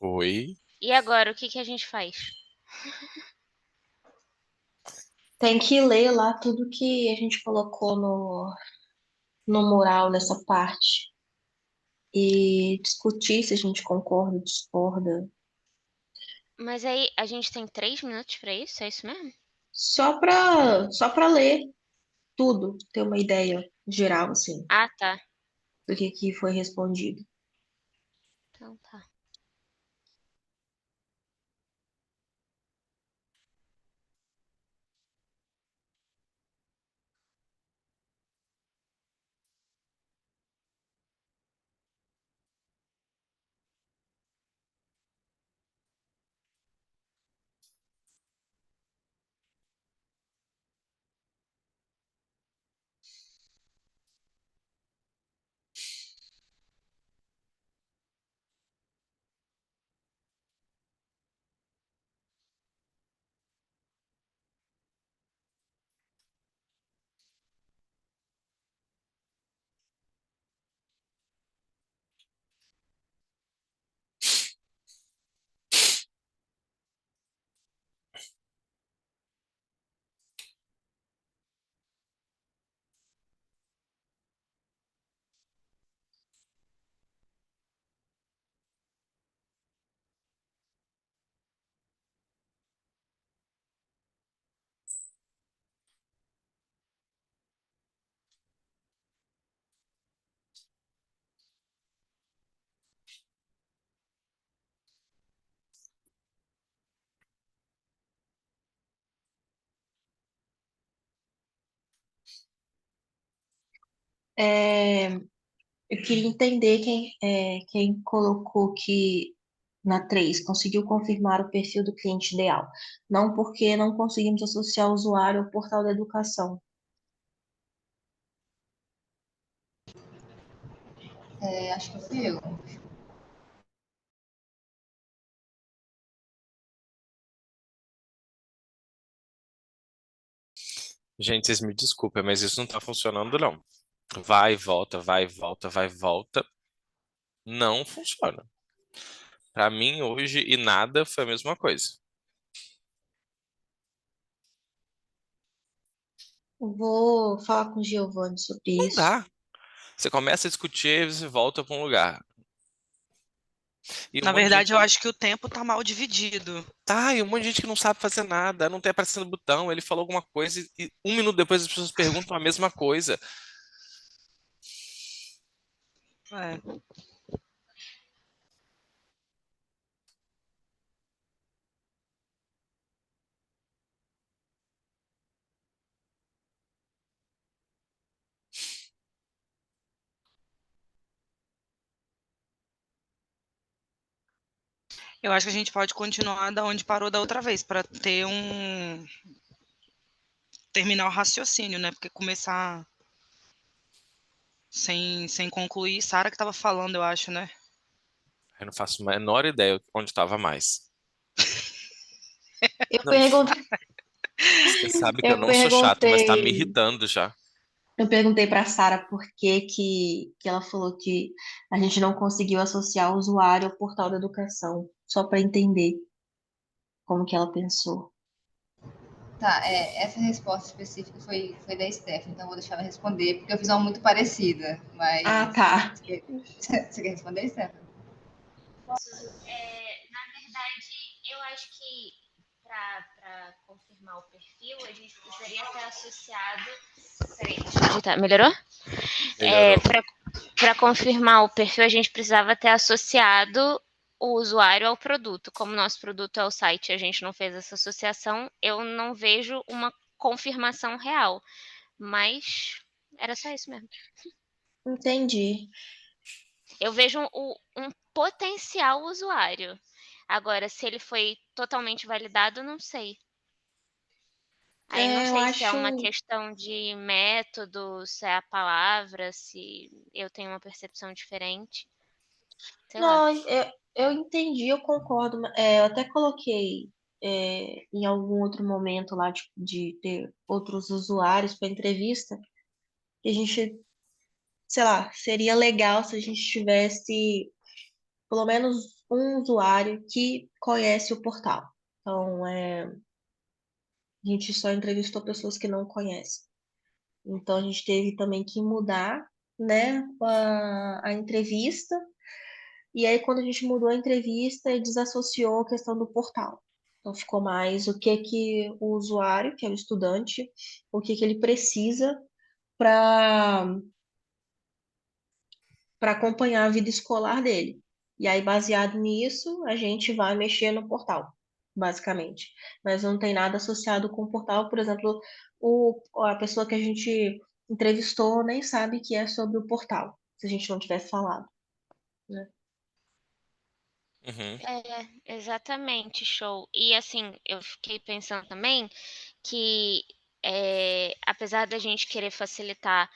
Oi. E agora, o que que a gente faz? Tem que ler lá tudo que a gente colocou no mural nessa parte e discutir se a gente concorda ou discorda. Mas aí, a gente tem 3 minutos pra isso? É isso mesmo? Só para ler tudo, ter uma ideia geral, assim, Ah, tá. do que foi respondido. Então tá. É, eu queria entender quem colocou que na 3 conseguiu confirmar o perfil do cliente ideal. Não porque não conseguimos associar o usuário ao portal da educação. Acho que fui eu. Gente, vocês me desculpem, mas isso não tá funcionando, não. Vai, volta, vai, volta, vai, volta. Não funciona. Pra mim, hoje e nada foi a mesma coisa. Eu vou falar com o Giovanni sobre Não isso. dá. Você começa a discutir e você volta pra um lugar. E um Na monte de verdade, eu gente. acho que o tempo tá mal dividido. Tá, e um monte de gente que não sabe fazer nada, não tem aparecendo botão. Ele falou alguma coisa e um minuto depois as pessoas perguntam a mesma coisa. É. Eu acho que a gente pode continuar da onde parou da outra vez, para ter um. Terminar o raciocínio, né? Porque começar sem concluir. Sara que estava falando, eu acho, né? Eu não faço a menor ideia onde estava mais. Eu Não, perguntei, você sabe que eu eu não sou chato, mas tá me perguntei, irritando já. eu perguntei para Sara por que ela falou que a gente não conseguiu associar o usuário ao portal da educação, só para entender como que ela pensou. Tá, essa resposta específica foi da Steph, então eu vou deixar ela responder, porque eu fiz uma muito parecida, Ah, mas. tá. Você quer responder, Steph? Na verdade, eu acho que para confirmar o perfil, a gente precisaria ter associado. Peraí, deixa eu digitar. Melhorou? É, Melhorou. para confirmar o perfil, a gente precisava ter associado o usuário ao produto. Como nosso produto é o site, a gente não fez essa associação, eu não vejo uma confirmação real. Mas era só isso mesmo. Entendi. Eu vejo um potencial usuário. Agora, se ele foi totalmente validado, não sei. Aí não Eu sei se é uma acho. questão de método, se é a palavra, se eu tenho uma percepção diferente. Sei lá. Não, eu entendi, eu concordo. Eu até coloquei em algum outro momento lá de ter outros usuários para entrevista, que a gente, sei lá, seria legal se a gente tivesse pelo menos um usuário que conhece o portal. Então, a gente só entrevistou pessoas que não conhecem. Então, a gente teve também que mudar, né, a entrevista. E aí, quando a gente mudou a entrevista, ele desassociou a questão do portal. Então, ficou mais o que que o usuário, que é o estudante, o que que ele precisa para acompanhar a vida escolar dele. E aí, baseado nisso, a gente vai mexer no portal, basicamente. Mas não tem nada associado com o portal. Por exemplo, a pessoa que a gente entrevistou nem sabe que é sobre o portal, se a gente não tivesse falado, né? Uhum. Exatamente, show. E assim, eu fiquei pensando também que, apesar da gente querer facilitar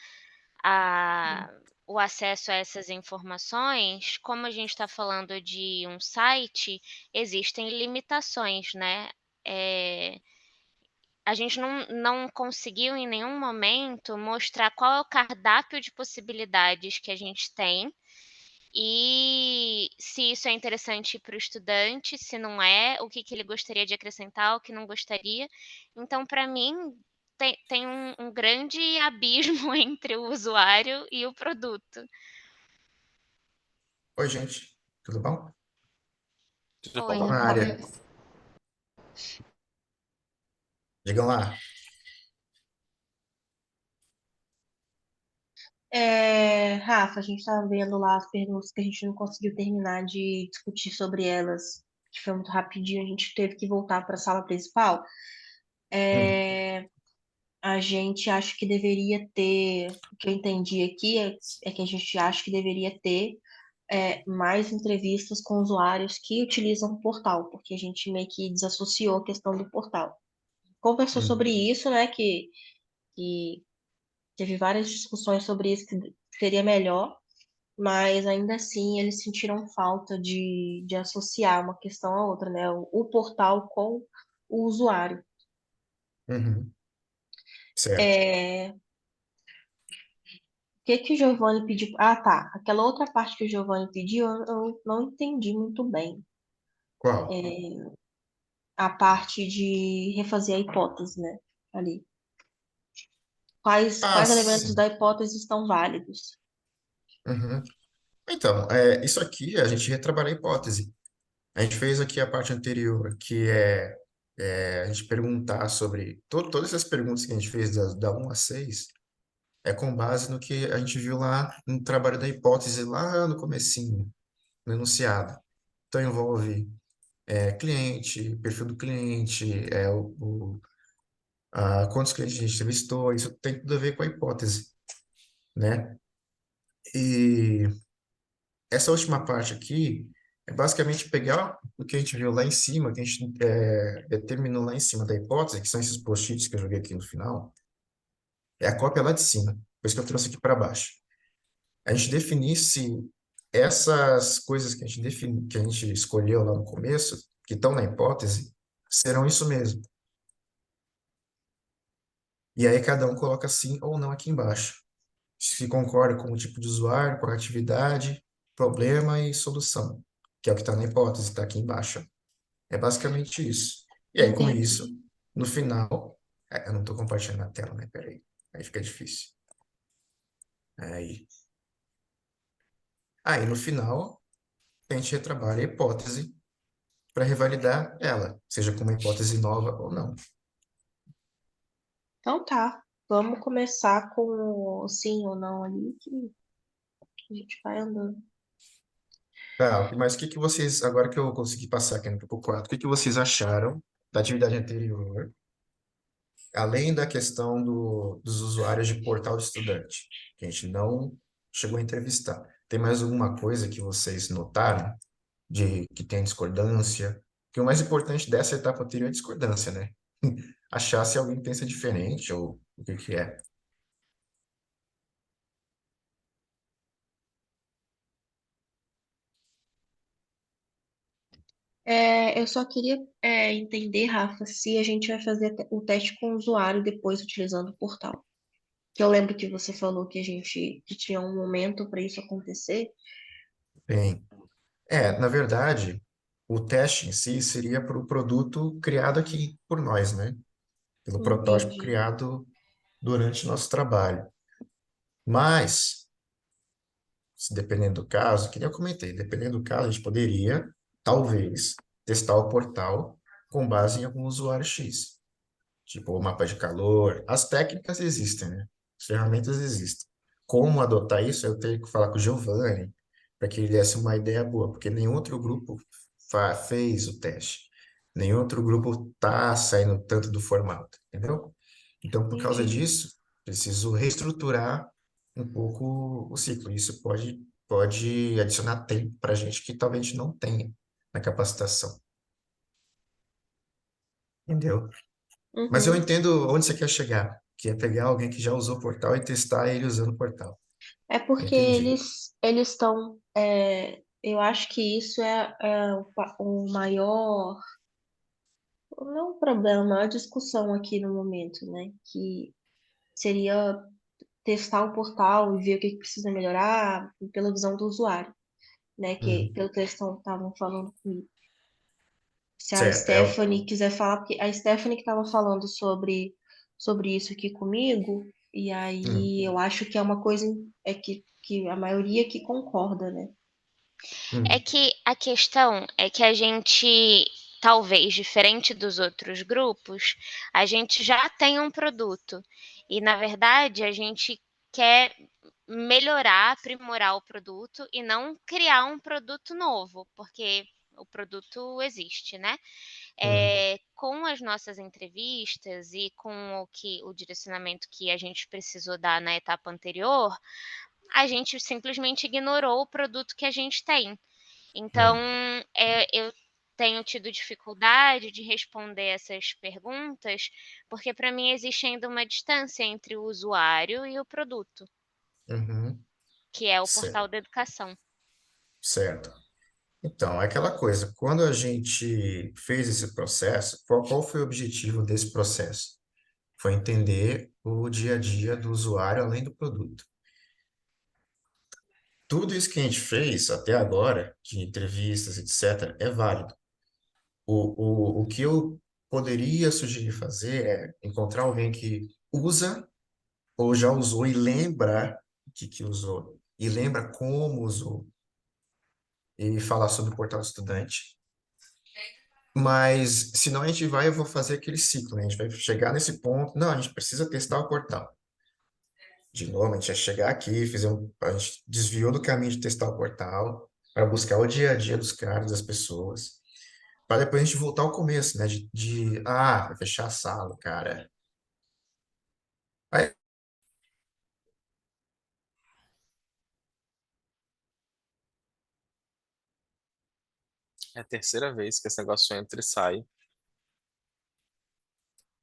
a o acesso a essas informações, como a gente está falando de um site, existem limitações, né. Eh, a gente não conseguiu em nenhum momento mostrar qual é o cardápio de possibilidades que a gente tem, e se isso é interessante para o estudante, se não é, o que que ele gostaria de acrescentar, o que não gostaria. Então, para mim, tem um grande abismo entre o usuário e o produto. Oi, gente, tudo bom? Tudo Oi. Tô na área. Digam lá. Rafa, a gente estava vendo lá as perguntas que a gente não conseguiu terminar de discutir sobre elas, que foi muito rapidinho, a gente teve que voltar para a sala principal. Hum, A gente acha que deveria ter, o que eu entendi aqui é que a gente acha que deveria ter mais entrevistas com usuários que utilizam o portal, porque a gente meio que desassociou a questão do portal. Conversou sobre hum, isso, né, que teve várias discussões sobre isso, que seria melhor, mas ainda assim eles sentiram falta de associar uma questão à outra, né, o portal com o usuário. uhum. Certo. É, O que que o Giovanni pediu? Ah, tá. Aquela outra parte que o Giovanni pediu, eu não entendi muito bem. Qual? É, a parte de refazer a hipótese, né? Ali. Ah, Quais elementos sim. da hipótese estão válidos? Uhum. Então, isso aqui a gente retrabalha a hipótese. A gente fez aqui a parte anterior, que a gente perguntar sobre todas essas perguntas que a gente fez da 1 a 6, é com base no que a gente viu lá no trabalho da hipótese, lá no comecinho, no enunciado. Então, envolve cliente, perfil do cliente, quantos clientes a gente entrevistou, isso tem tudo a ver com a hipótese, né? E essa última parte aqui é basicamente pegar o que a gente viu lá em cima, que a gente determinou lá em cima da hipótese, que são esses post-its que eu joguei aqui no final, é a cópia lá de cima, por isso que eu trouxe aqui para baixo. A gente definir se essas coisas que a gente que a gente escolheu lá no começo, que estão na hipótese, serão isso mesmo. E aí cada um coloca sim ou não aqui embaixo. Se concorda com o tipo de usuário, com a atividade, problema e solução, que é o que está na hipótese, está aqui embaixo. É basicamente isso. E aí, com Entendi. isso, no final, eu não estou compartilhando a tela, né? Peraí, aí fica difícil. Aí, aí no final, a gente retrabalha a hipótese para revalidar ela, seja com uma hipótese nova ou não. Então tá. Vamos começar com o sim ou não ali, que a gente vai andando. Tá, mas o que que vocês, agora que eu consegui passar aqui no grupo 4, o que que vocês acharam da atividade anterior, além da questão dos usuários de portal de estudante, que a gente não chegou a entrevistar? Tem mais alguma coisa que vocês notaram de que tem discordância? Que o mais importante dessa etapa anterior é a discordância, né? Achar se alguém pensa diferente ou o que que é. Eu só queria entender, Rafa, se a gente vai fazer o teste com o usuário depois utilizando o portal. Que eu lembro que você falou que a gente que tinha um momento para isso acontecer. Tem. Na verdade, o teste em si seria para o produto criado aqui por nós, né? Pelo protótipo Entendi. criado durante nosso trabalho. Mas, se dependendo do caso, que nem eu comentei, dependendo do caso, a gente poderia, talvez, testar o portal com base em algum usuário X. Tipo, o mapa de calor. As técnicas existem, né? As ferramentas existem. Como adotar isso, eu tenho que falar com o Giovanni para que ele desse uma ideia boa, porque nenhum outro grupo fez o teste. Nenhum outro grupo está saindo tanto do formato, entendeu? Então, por causa Entendi. disso, preciso reestruturar um pouco o ciclo. Isso pode adicionar tempo para a gente que talvez a gente não tenha na capacitação, entendeu? Mas eu Uhum. entendo onde você quer chegar, que é pegar alguém que já usou o portal e testar ele usando o portal. É porque Entendi. eles estão. Eu acho que isso é o maior. Não um problema, a maior discussão aqui no momento, né? Que seria testar o portal e ver o que precisa melhorar pela visão do usuário, né? Que Uhum. pelo que eles estavam falando comigo. Se a Certo. Stephanie quiser falar, porque a Stephanie que estava falando sobre isso aqui comigo, e Hum, aí eu acho que é uma coisa que a maioria que concorda, né? É hum, que a questão é que a gente, talvez diferente dos outros grupos, a gente já tem um produto. E, na verdade, a gente quer melhorar, aprimorar o produto e não criar um produto novo, porque o produto existe, né? hum, Com as nossas entrevistas e com o direcionamento que a gente precisou dar na etapa anterior, a gente simplesmente ignorou o produto que a gente tem. Então, hum, eu tenho tido dificuldade de responder essas perguntas, porque para mim existe ainda uma distância entre o usuário e o produto, uhum. que é o portal Certo, da educação. certo. Então, é aquela coisa, quando a gente fez esse processo, qual foi o objetivo desse processo? Foi entender o dia a dia do usuário além do produto. Tudo isso que a gente fez até agora, de entrevistas, etc., é válido. O que eu poderia sugerir fazer é encontrar alguém que usa ou já usou e lembra de que usou, e lembra como usou, e falar sobre o portal do estudante. Mas, senão a gente vai, eu vou fazer aquele ciclo, né? A gente vai chegar nesse ponto, não, a gente precisa testar o portal. De novo, a gente vai chegar aqui, a gente desviou do caminho de testar o portal, para buscar o dia a dia dos caras, das pessoas, para depois a gente voltar ao começo, né? Vai fechar a sala, cara. Aí, É a terceira vez que esse negócio entra e sai.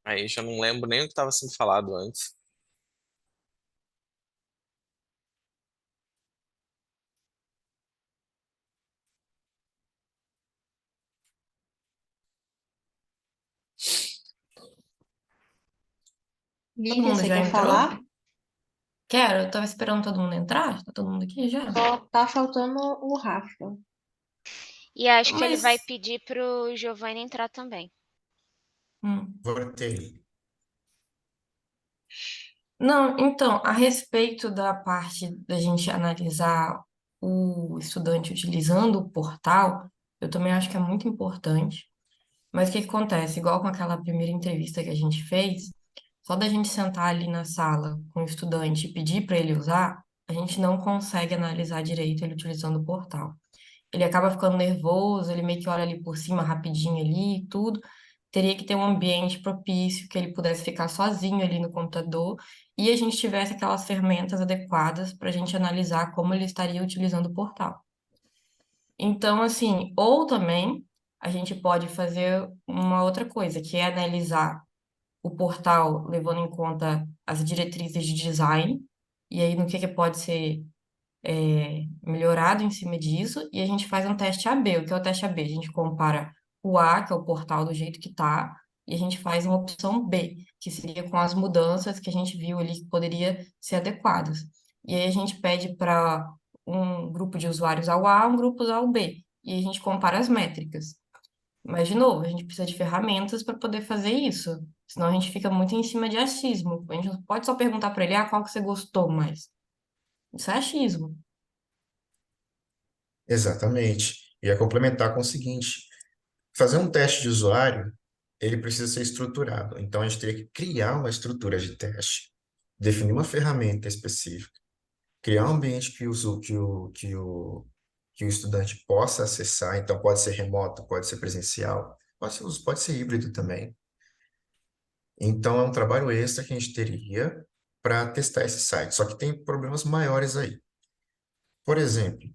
Aí já não lembro nem o que estava sendo falado antes. Todo Lívia, mundo você já quer entrou? falar? Quero, eu tava esperando todo mundo entrar. Tá todo mundo aqui já? Só tá faltando o Rafa. E acho que ele vai Mas, pedir para o Giovanni entrar também. hum. voltei. Não, então, a respeito da parte da gente analisar o estudante utilizando o portal, eu também acho que é muito importante. Mas o que que acontece? Igual com aquela primeira entrevista que a gente fez, só da gente sentar ali na sala com o estudante e pedir para ele usar, a gente não consegue analisar direito ele utilizando o portal. Ele acaba ficando nervoso, ele meio que olha ali por cima rapidinho ali e tudo. Teria que ter um ambiente propício que ele pudesse ficar sozinho ali no computador e a gente tivesse aquelas ferramentas adequadas para a gente analisar como ele estaria utilizando o portal. Então, assim, ou também a gente pode fazer uma outra coisa, que é analisar o portal levando em conta as diretrizes de design, e aí no que pode ser melhorado em cima disso, e a gente faz um teste AB. O que é o teste AB? A gente compara o A, que é o portal do jeito que está, e a gente faz uma opção B, que seria com as mudanças que a gente viu ali que poderia ser adequadas. E aí a gente pede para um grupo de usuários ao A, um grupo ao B. e a gente compara as métricas. Mas, de novo, a gente precisa de ferramentas para poder fazer isso. Senão a gente fica muito em cima de achismo. A gente não pode só perguntar para ele, qual que você gostou mais. Isso é achismo. Exatamente. Ia complementar com o seguinte: fazer um teste de usuário, ele precisa ser estruturado. Então, a gente teria que criar uma estrutura de teste, definir uma ferramenta específica, criar um ambiente que o estudante possa acessar. Então, pode ser remoto, pode ser presencial, pode ser híbrido também. Então, é um trabalho extra que a gente teria para testar esse site. Só que tem problemas maiores aí. Por exemplo,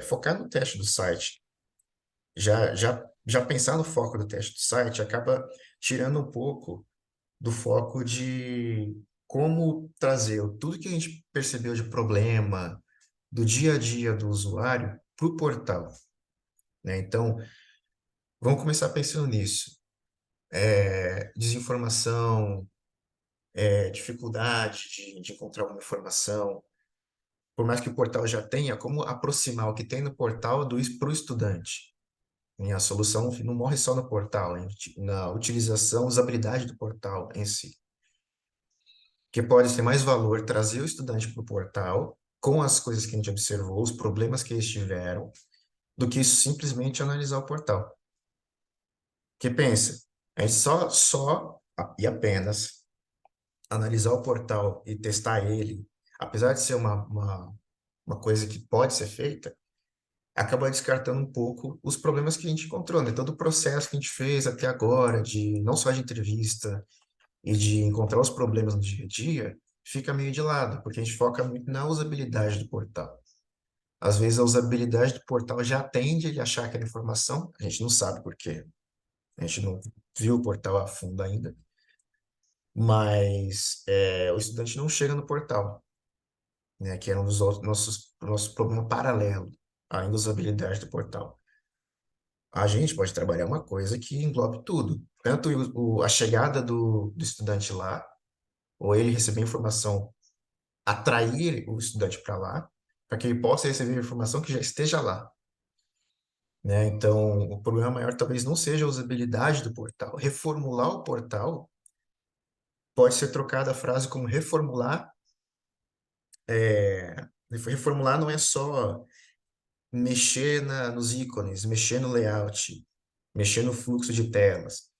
focar no teste do site, já pensar no foco do teste do site acaba tirando um pouco do foco de como trazer tudo que a gente percebeu de problema do dia a dia do usuário para o portal, né? Então, vamos começar pensando nisso. Desinformação, dificuldade de encontrar alguma informação. Por mais que o portal já tenha, como aproximar o que tem no portal para o estudante? E a solução não morre só no portal, na utilização, usabilidade do portal em si. Que pode ter mais valor trazer o estudante para o portal, com as coisas que a gente observou, os problemas que eles tiveram, do que simplesmente analisar o portal. Que pensa, a gente só e apenas analisar o portal e testar ele, apesar de ser uma coisa que pode ser feita, acaba descartando um pouco os problemas que a gente encontrou, né? Todo o processo que a gente fez até agora, de não só de entrevista e de encontrar os problemas no dia a dia, fica meio de lado, porque a gente foca muito na usabilidade do portal. Às vezes a usabilidade do portal já tende a achar aquela informação, a gente não sabe por quê, a gente não viu o portal a fundo ainda, mas o estudante não chega no portal, né? Que era um dos nossos problemas paralelo, além da usabilidade do portal. A gente pode trabalhar uma coisa que englobe tudo, tanto a chegada do estudante lá, ou ele receber informação, atrair o estudante para lá, para que ele possa receber a informação que já esteja lá, né? Então, o problema maior talvez não seja a usabilidade do portal. Reformular o portal pode ser trocada a frase como reformular. Reformular não é só mexer nos ícones, mexer no layout, mexer no fluxo de telas.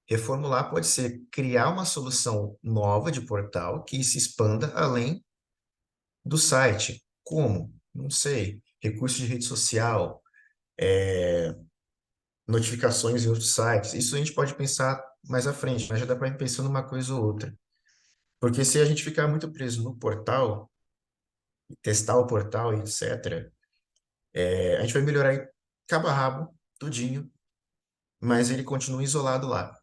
Reformular pode ser criar uma solução nova de portal que se expanda além do site. Como? Não sei. Recurso de rede social, notificações em outros sites. Isso a gente pode pensar mais à frente, mas já dá para ir pensando uma coisa ou outra. Porque se a gente ficar muito preso no portal, testar o portal e etc., a gente vai melhorar em cabo a rabo, tudinho, mas ele continua isolado lá.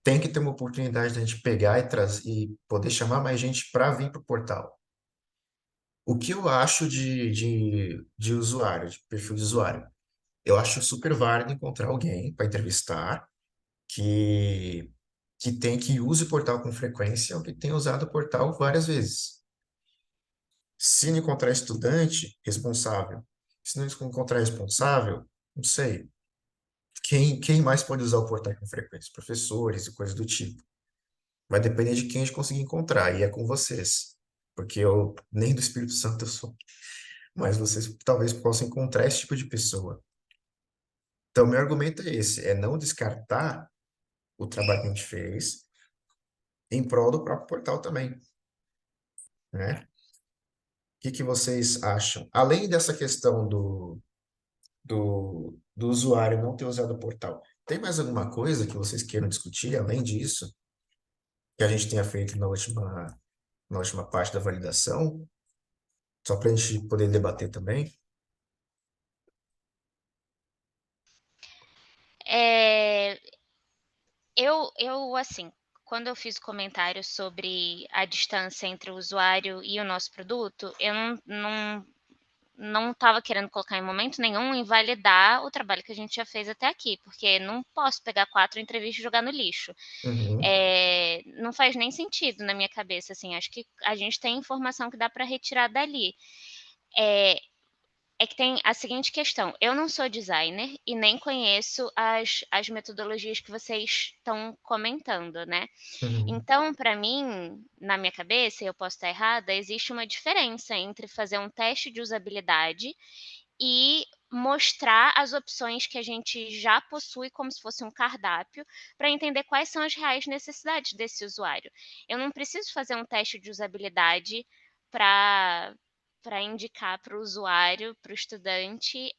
Tem que ter uma oportunidade de a gente pegar e trazer e poder chamar mais gente para vir para o portal. O que eu acho de usuário, de perfil de usuário? Eu acho super válido encontrar alguém para entrevistar que, que use o portal com frequência ou que tenha usado o portal várias vezes. Se não encontrar estudante responsável, se não encontrar responsável, não sei. Quem mais pode usar o portal com frequência? Professores e coisas do tipo. Vai depender de quem a gente conseguir encontrar, e é com vocês. Porque eu nem do Espírito Santo eu sou. Mas vocês talvez possam encontrar esse tipo de pessoa. Então, meu argumento é esse, é não descartar o trabalho que a gente fez em prol do próprio portal também, né? O que vocês acham? Além dessa questão do usuário não ter usado o portal, tem mais alguma coisa que vocês queiram discutir além disso, que a gente tenha feito na última parte da validação? Só para a gente poder debater também? É, assim, quando eu fiz o comentário sobre a distância entre o usuário e o nosso produto, eu não estava querendo colocar em momento nenhum invalidar o trabalho que a gente já fez até aqui, porque não posso pegar 4 entrevistas e jogar no lixo. Uhum. Não faz nem sentido na minha cabeça, assim, acho que a gente tem informação que dá para retirar dali. É que tem a seguinte questão: eu não sou designer e nem conheço as metodologias que vocês estão comentando, né. Uhum, Então, para mim, na minha cabeça, e eu posso estar errada, existe uma diferença entre fazer um teste de usabilidade e mostrar as opções que a gente já possui como se fosse um cardápio, para entender quais são as reais necessidades desse usuário. Eu não preciso fazer um teste de usabilidade para indicar para o usuário, para o estudante,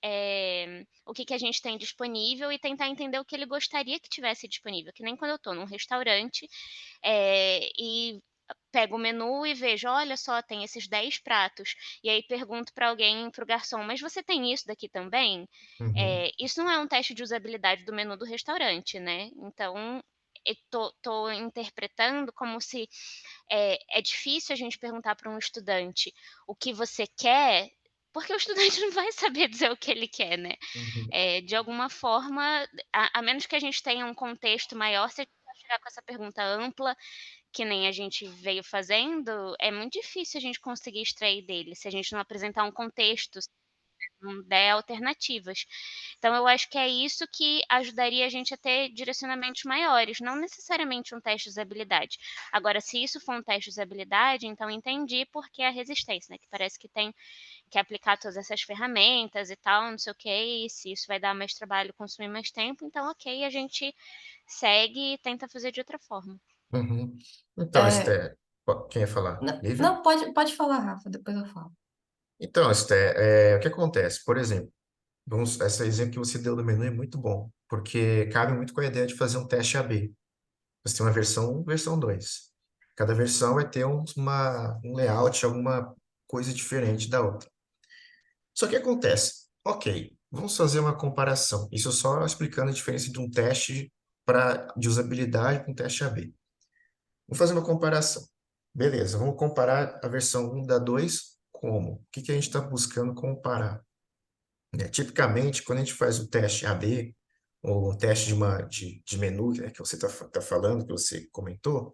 o que a gente tem disponível e tentar entender o que ele gostaria que tivesse disponível, que nem quando eu estou num restaurante, e pego o menu e vejo: "Olha só, tem esses 10 pratos", e aí pergunto para alguém, para o garçom: "Mas você tem isso daqui também?". uhum, Isso não é um teste de usabilidade do menu do restaurante, né, então tô interpretando como se, é difícil a gente perguntar para um estudante o que você quer, porque o estudante não vai saber dizer o que ele quer, né. uhum, De alguma forma, a menos que a gente tenha um contexto maior, se a gente for chegar com essa pergunta ampla, que nem a gente veio fazendo, é muito difícil a gente conseguir extrair dele, se a gente não apresentar um contexto, se não der alternativas. Então eu acho que é isso que ajudaria a gente a ter direcionamentos maiores, não necessariamente um teste de usabilidade. Agora, se isso for um teste de usabilidade, então entendi por que a resistência, né, que parece que tem que aplicar todas essas ferramentas e tal, não sei o quê, e se isso vai dar mais trabalho, consumir mais tempo, então ok, a gente segue e tenta fazer de outra forma. uhum. Então, É, Esté, quem ia falar? Lívia? não, pode falar, Rafa, depois eu falo. Então, Esté, o que acontece? Por exemplo, esse exemplo que você deu do menu é muito bom, porque cabe muito com a ideia de fazer um teste AB. Você tem uma versão 1, versão 2. Cada versão vai ter um layout, alguma coisa diferente da outra. Só que acontece, ok, vamos fazer uma comparação. Isso só explicando a diferença de um teste de usabilidade com um teste AB. Vamos fazer uma comparação. Beleza, vamos comparar a versão 1 da 2 como? O que que a gente está buscando comparar? Né? Tipicamente, quando a gente faz o teste AB, ou o teste de menu, né, que você tá falando, que você comentou,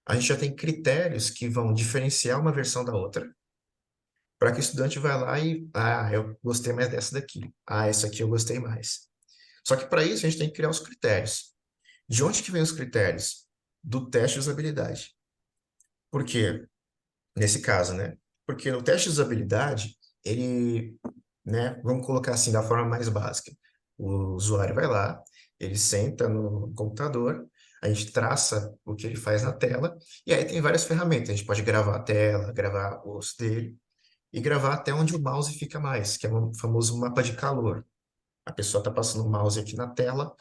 a gente já tem critérios que vão diferenciar uma versão da outra, para que o estudante vá lá e, eu gostei mais dessa daqui. Essa aqui eu gostei mais. Só que para isso a gente tem que criar os critérios. De onde que vem os critérios? Do teste de usabilidade. Por quê? Nesse caso, né? Porque no teste de usabilidade, ele, né, vamos colocar assim da forma mais básica. O usuário vai lá, ele senta no computador, a gente traça o que ele faz na tela, e aí tem várias ferramentas. A gente pode gravar a tela, gravar o rosto dele, e gravar até onde o mouse fica mais, que é o famoso mapa de calor. A pessoa está passando o mouse aqui na tela,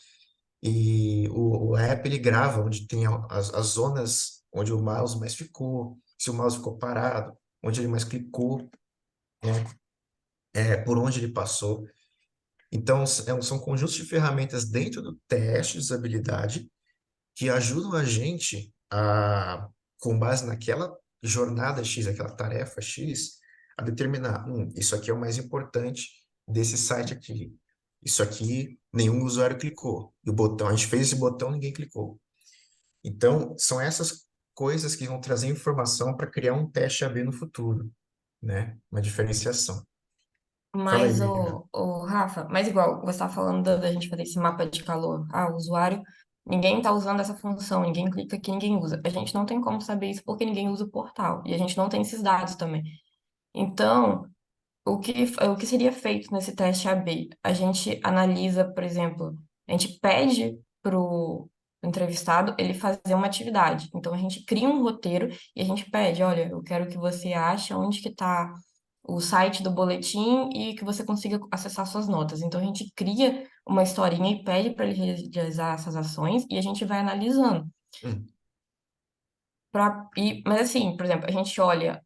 e o app ele grava onde tem as zonas onde o mouse mais ficou, se o mouse ficou parado, onde ele mais clicou, né? Por onde ele passou. Então, são conjuntos de ferramentas dentro do teste de usabilidade que ajudam a gente a, com base naquela jornada X, aquela tarefa X, a determinar, isso aqui é o mais importante desse site aqui. Isso aqui, nenhum usuário clicou. E o botão, a gente fez esse botão, ninguém clicou. Então, são essas coisas que vão trazer informação para criar um teste AB no futuro, né? Uma diferenciação. Fala aí, Mas, Lívia. Rafa, mas igual, você está falando da gente fazer esse mapa de calor. O usuário, ninguém está usando essa função, ninguém clica aqui, ninguém usa. A gente não tem como saber isso porque ninguém usa o portal. E a gente não tem esses dados também. Então, o que seria feito nesse teste AB? A gente analisa, por exemplo, a gente pede para o entrevistado ele fazer uma atividade. Então, a gente cria um roteiro e a gente pede, olha, eu quero que você ache onde que está o site do boletim e que você consiga acessar suas notas. Então, a gente cria uma historinha e pede para ele realizar essas ações e a gente vai analisando. Hum, Mas assim, por exemplo, a gente olha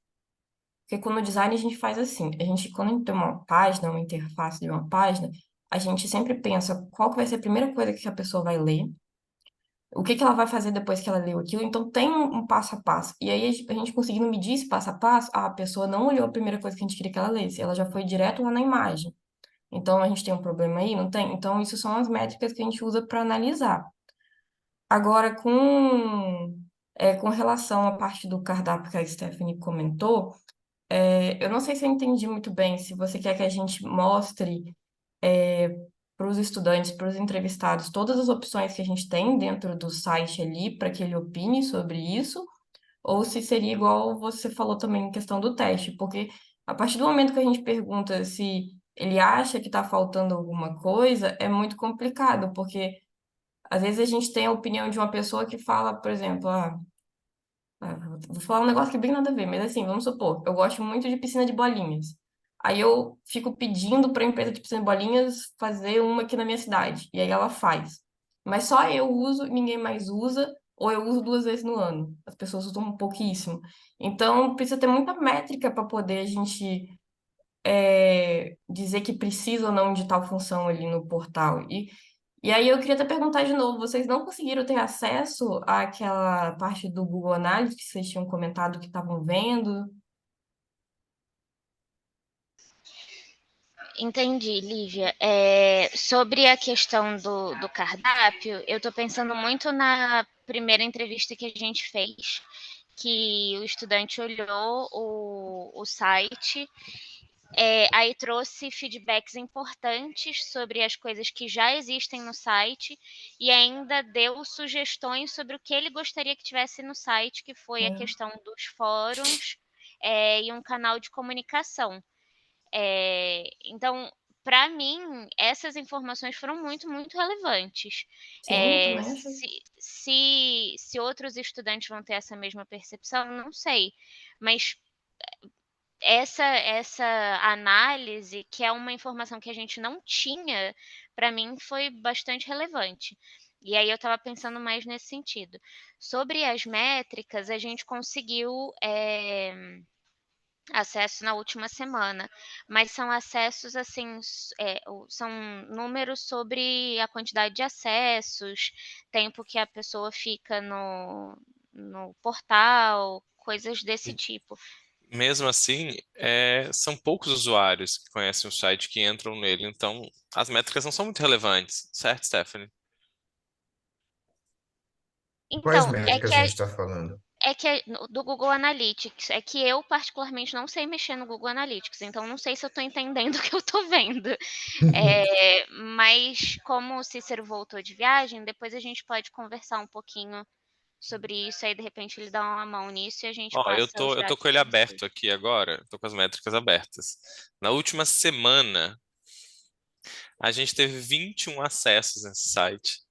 porque quando no design a gente faz assim, quando a gente tem uma página, uma interface de uma página, a gente sempre pensa qual que vai ser a primeira coisa que a pessoa vai ler, o que que ela vai fazer depois que ela leu aquilo, então tem um passo a passo. E aí a gente conseguindo medir esse passo a passo, a pessoa não olhou a primeira coisa que a gente queria que ela lesse, ela já foi direto lá na imagem. Então a gente tem um problema aí? Não tem? Então isso são as métricas que a gente usa para analisar. Agora, com relação à parte do cardápio que a Stephanie comentou, Eu não sei se eu entendi muito bem, se você quer que a gente mostre para os estudantes, para os entrevistados, todas as opções que a gente tem dentro do site ali para que ele opine sobre isso, ou se seria igual você falou também em questão do teste, porque a partir do momento que a gente pergunta se ele acha que está faltando alguma coisa, é muito complicado, porque às vezes a gente tem a opinião de uma pessoa que fala, por exemplo, vou falar um negócio que bem nada a ver, mas assim, vamos supor, eu gosto muito de piscina de bolinhas. Aí eu fico pedindo para a empresa de piscina de bolinhas fazer uma aqui na minha cidade. E aí ela faz. Mas só eu uso, ninguém mais usa, ou eu uso 2 vezes no ano. As pessoas usam pouquíssimo. Então precisa ter muita métrica para poder a gente dizer que precisa ou não de tal função ali no portal. E aí eu queria até perguntar de novo, vocês não conseguiram ter acesso àquela parte do Google Analytics que vocês tinham comentado que estavam vendo? Entendi, Lívia. Sobre a questão do cardápio, eu estou pensando muito na primeira entrevista que a gente fez, que o estudante olhou o site, aí trouxe feedbacks importantes sobre as coisas que já existem no site e ainda deu sugestões sobre o que ele gostaria que tivesse no site, que foi a questão dos fóruns, e um canal de comunicação. Então, para mim, essas informações foram muito, muito relevantes. Sim, também achei. Se outros estudantes vão ter essa mesma percepção, não sei. Mas essa análise, que é uma informação que a gente não tinha, para mim foi bastante relevante. E aí eu estava pensando mais nesse sentido. Sobre as métricas, a gente conseguiu acesso na última semana, mas são acessos assim, são números sobre a quantidade de acessos, tempo que a pessoa fica no portal, coisas desse E tipo. mesmo assim, são poucos usuários que conhecem o site que entram nele, então as métricas não são muito relevantes, certo, Stephanie? Quais Então, métricas a gente está falando? do Google Analytics, é que eu particularmente não sei mexer no Google Analytics, então não sei se eu estou entendendo o que eu estou vendo. Mas como o Cícero voltou de viagem, depois a gente pode conversar um pouquinho sobre isso, aí de repente ele dá uma mão nisso e a gente Ó, eu passa os tô, eu tô dados com ele para vocês. aberto aqui agora, tô com as métricas abertas. Na última semana, a gente teve 21 acessos nesse site.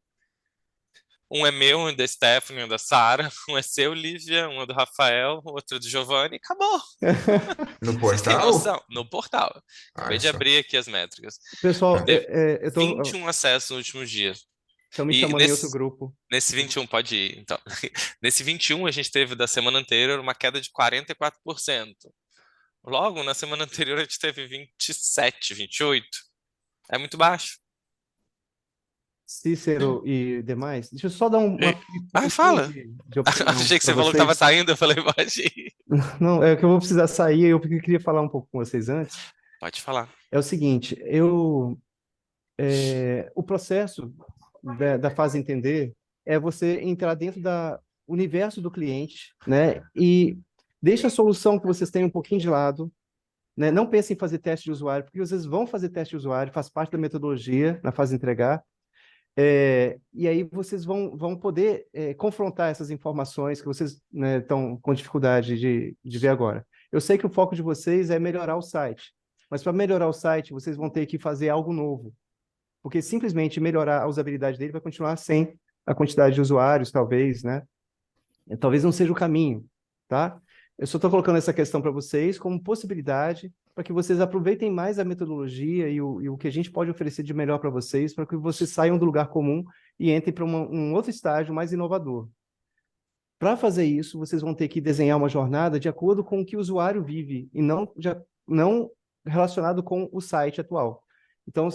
Um é meu, um é da Stephanie, um é da Sara, um é seu, Lívia, um é do Rafael, outro é do Giovanni, acabou. No Vocês têm portal? noção? No portal. Acabei Olha de só. abrir aqui as métricas. Pessoal, Tá. Teve eu tô, 21 acessos nos últimos dias. estão me E chamando em outro grupo. nesse 21, pode ir, então. Nesse 21, a gente teve da semana anterior uma queda de 44%. Logo, na semana anterior, a gente teve 27, 28. É muito baixo. Cícero e demais, deixa eu só dar uma pitada Fala. de opinião Achei que para você falou que estava vocês. saindo, eu falei, pode ir. Não, é que eu vou precisar sair, eu queria falar um pouco com vocês antes. Pode falar. É o seguinte, o processo da fase entender é você entrar dentro da universo do cliente, né? E deixa a solução que vocês têm um pouquinho de lado, né? Não pense em fazer teste de usuário, porque vocês vão fazer teste de usuário, faz parte da metodologia na fase de entregar. E aí vocês vão poder confrontar essas informações que vocês, né, estão com dificuldade de ver agora. Eu sei que o foco de vocês é melhorar o site, mas para melhorar o site, vocês vão ter que fazer algo novo, porque simplesmente melhorar a usabilidade dele vai continuar sem a quantidade de usuários, talvez, né? Talvez não seja o caminho, tá? Eu só estou colocando essa questão para vocês como possibilidade para que vocês aproveitem mais a metodologia e o que a gente pode oferecer de melhor para vocês, para que vocês saiam do lugar comum e entrem para um outro estágio mais inovador. Para fazer isso, vocês vão ter que desenhar uma jornada de acordo com o que o usuário vive e não relacionado com o site atual. Então,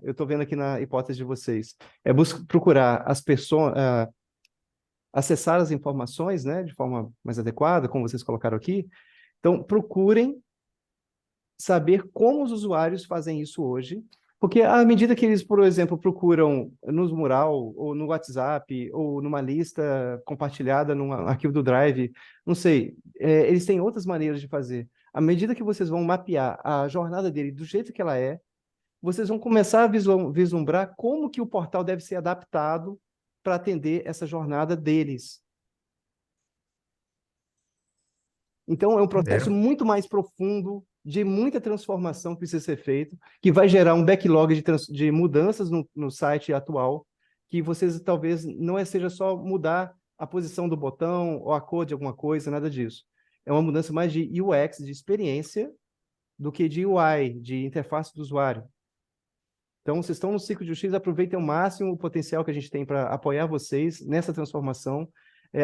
eu estou vendo aqui na hipótese de vocês, procurar as pessoas, acessar as informações, né, de forma mais adequada, como vocês colocaram aqui. Então, procurem saber como os usuários fazem isso hoje, porque à medida que eles, por exemplo, procuram no mural, ou no WhatsApp, ou numa lista compartilhada num arquivo do Drive, não sei, eles têm outras maneiras de fazer. À medida que vocês vão mapear a jornada dele do jeito que ela é, vocês vão começar a vislumbrar como que o portal deve ser adaptado para atender essa jornada deles. Então, é um processo Entenderam? muito mais profundo, de muita transformação que precisa ser feito, que vai gerar um backlog de mudanças no site atual, que vocês talvez não seja só mudar a posição do botão ou a cor de alguma coisa, nada disso. É uma mudança mais de UX, de experiência, do que de UI, de interface do usuário. Então, vocês estão no ciclo de UX, aproveitem ao máximo o potencial que a gente tem para apoiar vocês nessa transformação.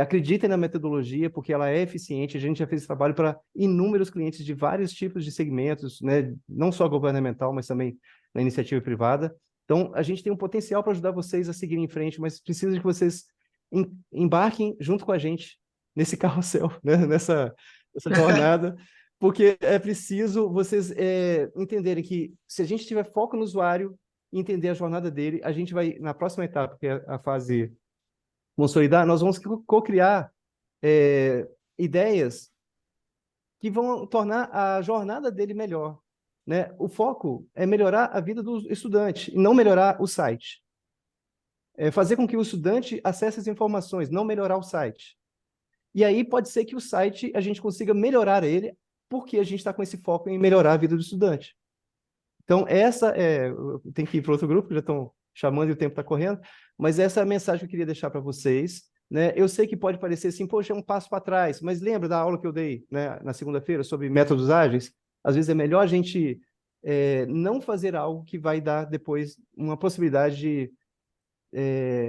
Acreditem na metodologia, porque ela é eficiente. A gente já fez esse trabalho para inúmeros clientes de vários tipos de segmentos, né? Não só governamental, mas também na iniciativa privada. Então, a gente tem um potencial para ajudar vocês a seguir em frente, mas precisa de que vocês embarquem junto com a gente nesse carrossel, né? nessa jornada, porque é preciso vocês entenderem que se a gente tiver foco no usuário, entender a jornada dele, a gente vai, na próxima etapa, que é a fase consolidar, nós vamos co-criar ideias que vão tornar a jornada dele melhor, né? O foco é melhorar a vida do estudante, e não melhorar o site. Fazer com que o estudante acesse as informações, não melhorar o site. E aí pode ser que o site a gente consiga melhorar ele, porque a gente está com esse foco em melhorar a vida do estudante. Então, tem que ir para outro grupo, que já estão chamando e o tempo está correndo, mas essa é a mensagem que eu queria deixar para vocês, né? Eu sei que pode parecer assim, poxa, é um passo para trás, mas lembra da aula que eu dei, né, na segunda-feira sobre métodos ágeis? Às vezes é melhor a gente não fazer algo que vai dar depois uma possibilidade de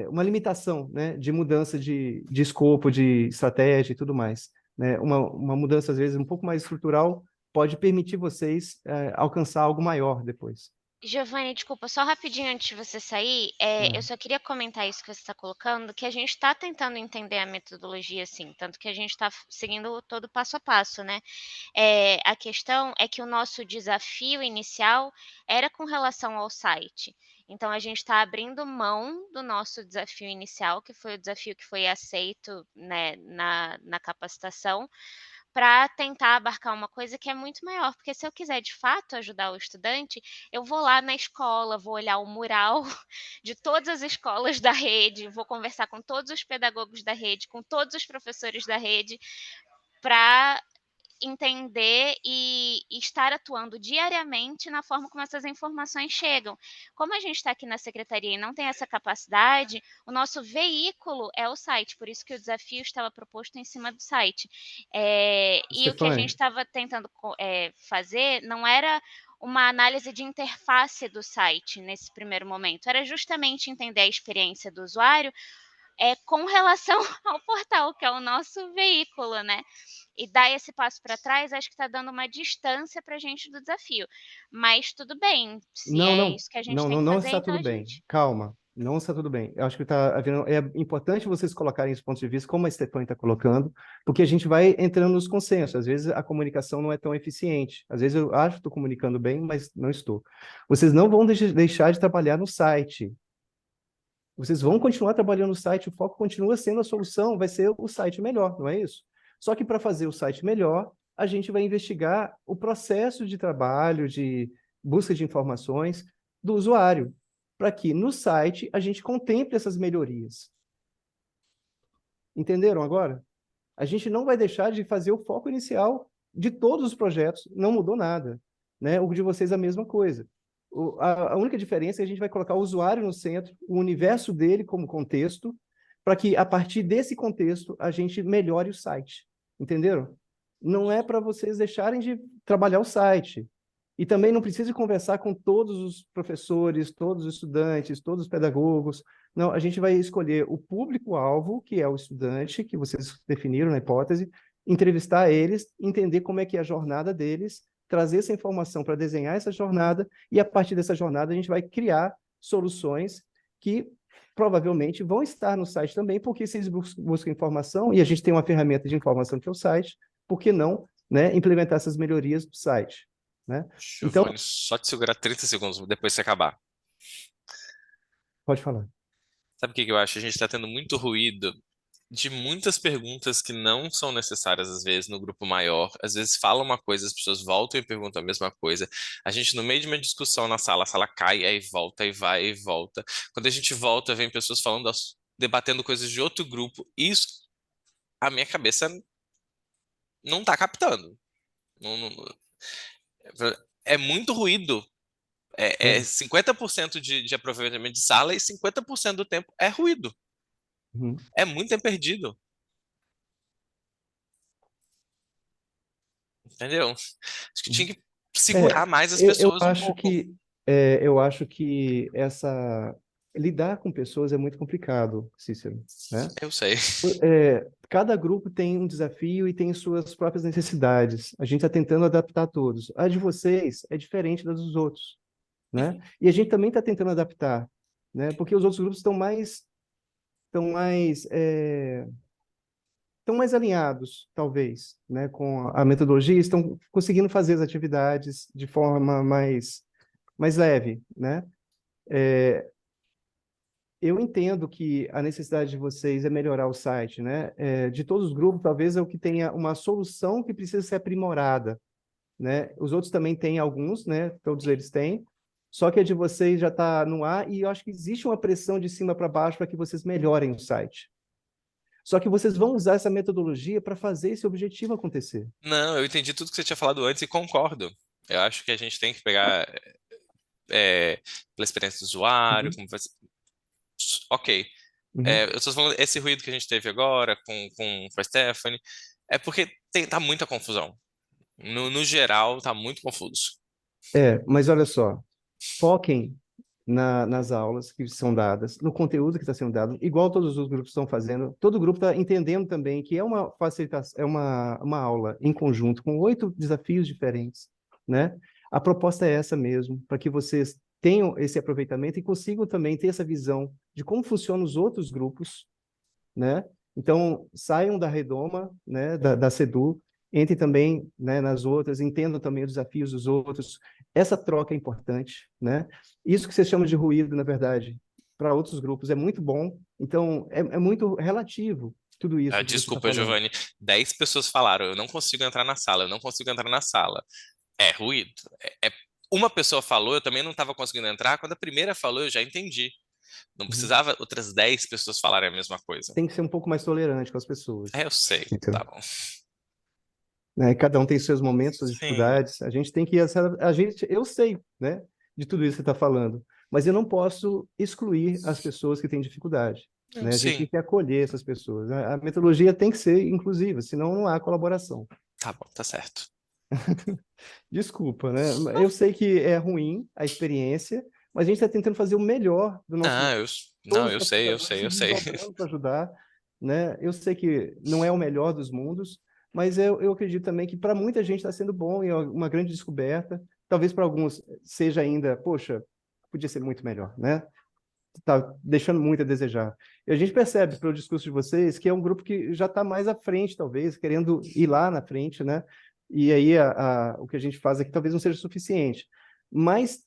uma limitação, né, de mudança de escopo, de estratégia e tudo mais, né? Uma mudança, às vezes, um pouco mais estrutural pode permitir vocês alcançar algo maior depois. Giovanni, desculpa, só rapidinho antes de você sair, eu só queria comentar isso que você está colocando, que a gente está tentando entender a metodologia, sim, tanto que a gente está seguindo todo passo a passo, né? A questão é que o nosso desafio inicial era com relação ao site. Então, a gente está abrindo mão do nosso desafio inicial, que foi o desafio que foi aceito, né, na capacitação, para tentar abarcar uma coisa que é muito maior, porque se eu quiser de fato ajudar o estudante, eu vou lá na escola, vou olhar o mural de todas as escolas da rede, vou conversar com todos os pedagogos da rede, com todos os professores da rede, para entender e estar atuando diariamente na forma como essas informações chegam. Como a gente está aqui na secretaria e não tem essa capacidade, o nosso veículo é o site, por isso que o desafio estava proposto em cima do site. E o que a gente estava tentando fazer não era uma análise de interface do site nesse primeiro momento, era justamente entender a experiência do usuário com relação ao portal, que é o nosso veículo, né? E dar esse passo para trás, acho que está dando uma distância para a gente do desafio. Mas tudo bem, se é isso que a gente tem que não fazer, está então tudo a bem. gente... Calma, não está tudo bem. Eu acho que é importante vocês colocarem esse ponto de vista, como a Stephanie está colocando, porque a gente vai entrando nos consensos. Às vezes a comunicação não é tão eficiente. Às vezes eu acho que estou comunicando bem, mas não estou. Vocês não vão deixar de trabalhar no site. Vocês vão continuar trabalhando no site, o foco continua sendo a solução, vai ser o site melhor, não é isso? Só que para fazer o site melhor, a gente vai investigar o processo de trabalho, de busca de informações do usuário, para que no site a gente contemple essas melhorias. Entenderam agora? A gente não vai deixar de fazer o foco inicial de todos os projetos, não mudou nada, né? O de vocês é a mesma coisa. A única diferença é que a gente vai colocar o usuário no centro, o universo dele como contexto, para que, a partir desse contexto, a gente melhore o site. Entenderam? Não é para vocês deixarem de trabalhar o site. E também não precisa conversar com todos os professores, todos os estudantes, todos os pedagogos. Não, a gente vai escolher o público-alvo, que é o estudante, que vocês definiram na hipótese, entrevistar eles, entender como é que é a jornada deles, trazer essa informação para desenhar essa jornada, e a partir dessa jornada a gente vai criar soluções que provavelmente vão estar no site também, porque se eles buscam informação, e a gente tem uma ferramenta de informação que é o site, por que não, né, implementar essas melhorias do site? Né? Giovanni, então, só te segurar 30 segundos depois que você acabar. Pode falar. Sabe o que eu acho? A gente está tendo muito ruído de muitas perguntas que não são necessárias, às vezes, no grupo maior. Às vezes fala uma coisa, as pessoas voltam e perguntam a mesma coisa. A gente, no meio de uma discussão na sala, a sala cai, aí volta, e vai, e volta. Quando a gente volta, vem pessoas falando, debatendo coisas de outro grupo. Isso, a minha cabeça não tá captando. É muito ruído. É 50% de aproveitamento de sala e 50% do tempo é ruído. Uhum. É muito tempo perdido. Entendeu? Acho que tinha que segurar mais as Eu pessoas um acho pouco. eu acho que lidar com pessoas é muito complicado, Cícero, né? Eu sei. Cada grupo tem um desafio e tem suas próprias necessidades. A gente está tentando adaptar todos. A de vocês é diferente da dos outros, né? E a gente também está tentando adaptar, né? Porque os outros grupos estão mais alinhados, talvez, né, com a metodologia, estão conseguindo fazer as atividades de forma mais leve, né? Eu entendo que a necessidade de vocês é melhorar o site, né? De todos os grupos, talvez é o que tenha uma solução que precisa ser aprimorada, né? Os outros também têm alguns, né? Todos eles têm. Só que a de vocês já está no ar e eu acho que existe uma pressão de cima para baixo para que vocês melhorem o site. Só que vocês vão usar essa metodologia para fazer esse objetivo acontecer. Não, eu entendi tudo que você tinha falado antes e concordo. Eu acho que a gente tem que pegar pela experiência do usuário, Uhum. como vai ser. Ok. Uhum. Eu estou falando, esse ruído que a gente teve agora com a Stephanie, é porque tá muita confusão. No geral, tá muito confuso. Mas olha só, foquem nas aulas que são dadas, no conteúdo que está sendo dado, igual todos os grupos estão fazendo. Todo grupo está entendendo também que é uma facilitação, é uma aula em conjunto, com 8 desafios diferentes, né? A proposta é essa mesmo, para que vocês tenham esse aproveitamento e consigam também ter essa visão de como funcionam os outros grupos, né? Então, saiam da redoma, né, da SEDU, entrem também, né, nas outras, entendam também os desafios dos outros. Essa troca é importante, né? Isso que você chama de ruído, na verdade, para outros grupos é muito bom. Então, é muito relativo tudo isso que você está Desculpa, falando. Giovanni. 10 pessoas falaram, eu não consigo entrar na sala, eu não consigo entrar na sala. É ruído. Uma pessoa falou, eu também não estava conseguindo entrar. Quando a primeira falou, eu já entendi. Não precisava outras 10 pessoas falarem a mesma coisa. Tem que ser um pouco mais tolerante com as pessoas. Eu sei. Então, Tá bom. né? Cada um tem seus momentos, suas Sim. dificuldades. A gente tem que eu sei, né, de tudo isso que você está falando, mas eu não posso excluir as pessoas que têm dificuldade, né? A gente tem Sim. que acolher essas pessoas. A metodologia tem que ser inclusiva, senão não há colaboração. Tá bom, tá certo. Desculpa, né? Eu sei que é ruim a experiência, mas a gente está tentando fazer o melhor do nosso Não, eu todos os sei, eu colaboradores sei, se eu sei. desdobrando para ajudar, né? Eu sei que não é o melhor dos mundos, mas eu acredito também que para muita gente está sendo bom e é uma grande descoberta. Talvez para alguns seja ainda, poxa, podia ser muito melhor, né? Está deixando muito a desejar. E a gente percebe pelo discurso de vocês que é um grupo que já está mais à frente, talvez, querendo ir lá na frente, né? E aí o que a gente faz aqui talvez não seja suficiente. Mas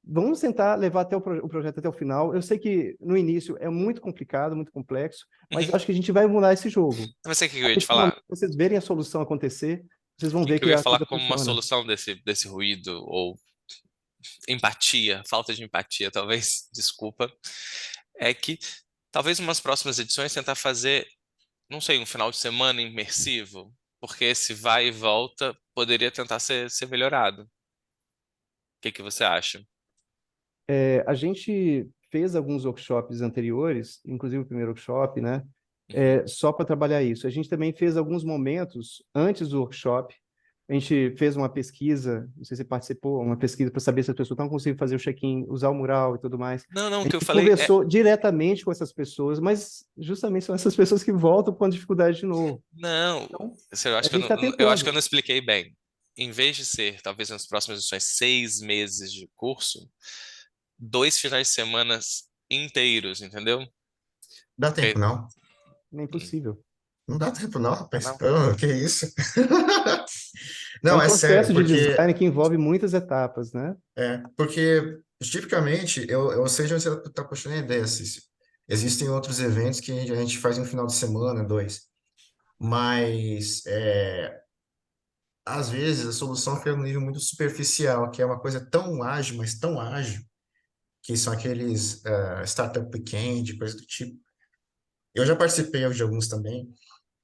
vamos tentar levar até o projeto até o final. Eu sei que no início é muito complicado, muito complexo, mas eu acho que a gente vai mudar esse jogo. Mas sei o que eu A ia te partir do momento falar. que vocês verem a solução acontecer, vocês vão O ver que eu que ia a falar coisa como uma funciona. solução desse ruído, ou empatia, falta de empatia, talvez, desculpa, é que talvez umas próximas edições tentar fazer, não sei, um final de semana imersivo, porque esse vai e volta poderia tentar ser melhorado. O que você acha? A gente fez alguns workshops anteriores, inclusive o primeiro workshop, né? Só para trabalhar isso. A gente também fez alguns momentos antes do workshop. A gente fez uma pesquisa, não sei se você participou, uma pesquisa para saber se as pessoas estão conseguindo fazer o check-in, usar o mural e tudo mais. Não, A o que eu gente falei conversou diretamente com essas pessoas, mas justamente são essas pessoas que voltam com dificuldade de novo. Não, Então, eu a acho que gente está eu acho que eu tentando. não expliquei bem. Em vez de ser, talvez nas próximas edições, 6 meses de curso, 2 finais de semana inteiros, entendeu? Dá tempo, não? É impossível. Não dá tempo, não, rapaz. Não. Oh, que isso? É Não, um é sério, processo de porque design que envolve muitas etapas, né? porque tipicamente eu sei de onde você está puxando a ideia, Cício. Existem outros eventos que a gente faz em um final de semana, 2. Mas, às vezes, a solução fica num nível muito superficial, que é uma coisa tão ágil, mas tão ágil, que são aqueles Startup Weekend, coisa do tipo. Eu já participei de alguns também,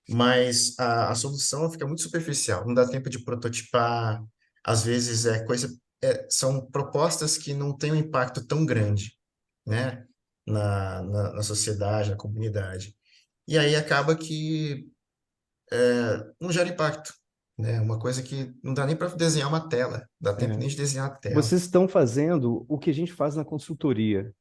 mas a solução fica muito superficial, não dá tempo de prototipar, às vezes são propostas que não têm um impacto tão grande, né, na sociedade, na comunidade. E aí acaba que não gera impacto, né? Uma coisa que não dá nem para desenhar uma tela, não dá tempo É. nem de desenhar a tela. Vocês estão fazendo o que a gente faz na consultoria,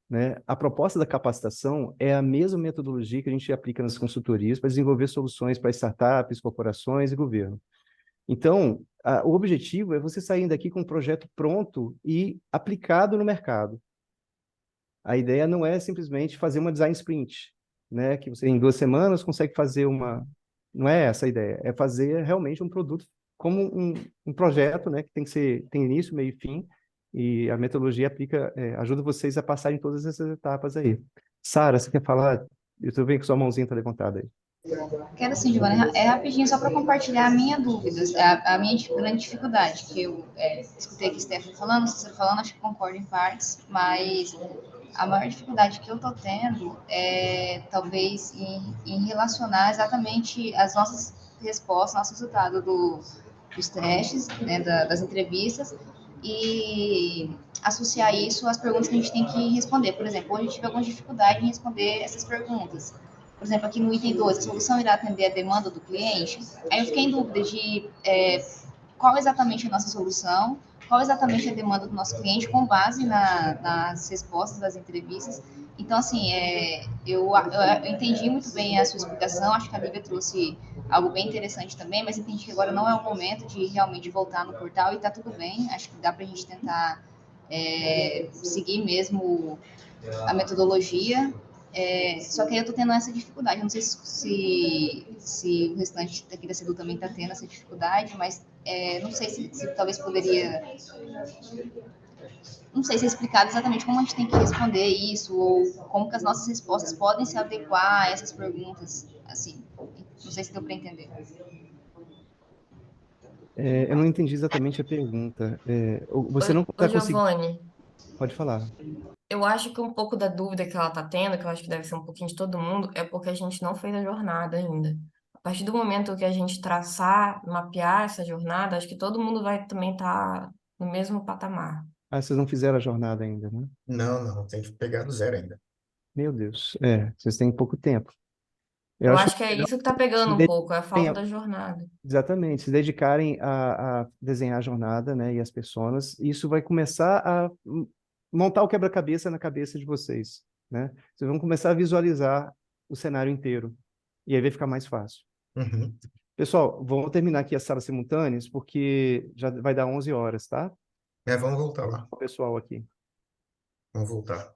né? A proposta da capacitação é a mesma metodologia que a gente aplica nas consultorias para desenvolver soluções para startups, corporações e governo. Então, o objetivo é você sair daqui com um projeto pronto e aplicado no mercado. A ideia não é simplesmente fazer uma design sprint, né? Que você em 2 semanas consegue fazer uma... Não é essa a ideia, é fazer realmente um produto como um projeto, né? Que tem início, meio e fim, e a metodologia ajuda vocês a passarem todas essas etapas aí. Sara, você quer falar? Eu estou vendo que sua mãozinha está levantada aí. Quero sim, Giovana, rapidinho só para compartilhar a minha dúvida, a minha grande dificuldade, que eu escutei aqui Stephanie falando, Cícero falando, acho que concordo em partes, mas a maior dificuldade que eu estou tendo é talvez em relacionar exatamente as nossas respostas, nosso resultado dos testes, né, das entrevistas, e associar isso às perguntas que a gente tem que responder. Por exemplo, hoje eu tive alguma dificuldade em responder essas perguntas. Por exemplo, aqui no item 2, a solução irá atender a demanda do cliente. Aí eu fiquei em dúvida de qual exatamente é a nossa solução, qual exatamente é a demanda do nosso cliente com base nas respostas das entrevistas. Então, assim, eu entendi muito bem a sua explicação, acho que a Lívia trouxe algo bem interessante também, mas entendi que agora não é o momento de realmente voltar no portal e tá tudo bem, acho que dá para a gente tentar seguir mesmo a metodologia. Só que aí eu tô tendo essa dificuldade. Eu não sei se o restante aqui da CEDU também tá tendo essa dificuldade, mas não sei se talvez poderia. Não sei se é explicado exatamente como a gente tem que responder isso, ou como que as nossas respostas podem se adequar a essas perguntas. Assim, não sei se deu para entender. Eu não entendi exatamente a pergunta. Você não Ô, está conseguindo... Giovanni, Pode falar. eu acho que um pouco da dúvida que ela tá tendo, que eu acho que deve ser um pouquinho de todo mundo, é porque a gente não fez a jornada ainda. A partir do momento que a gente traçar, mapear essa jornada, acho que todo mundo vai também estar no mesmo patamar. Ah, vocês não fizeram a jornada ainda, né? Não, tem que pegar do zero ainda. Meu Deus. Vocês têm pouco tempo. Eu Eu acho acho que é melhor isso que tá se pegando um pouco, é a falta dedicarem da jornada. exatamente, se dedicarem a desenhar a jornada, né, e as personas. Isso vai começar a montar o quebra-cabeça na cabeça de vocês, né? Vocês vão começar a visualizar o cenário inteiro. E aí vai ficar mais fácil. Uhum. Pessoal, vamos terminar aqui as salas simultâneas, porque já vai dar 11 horas, tá? Vamos voltar lá. O pessoal aqui. Vamos voltar.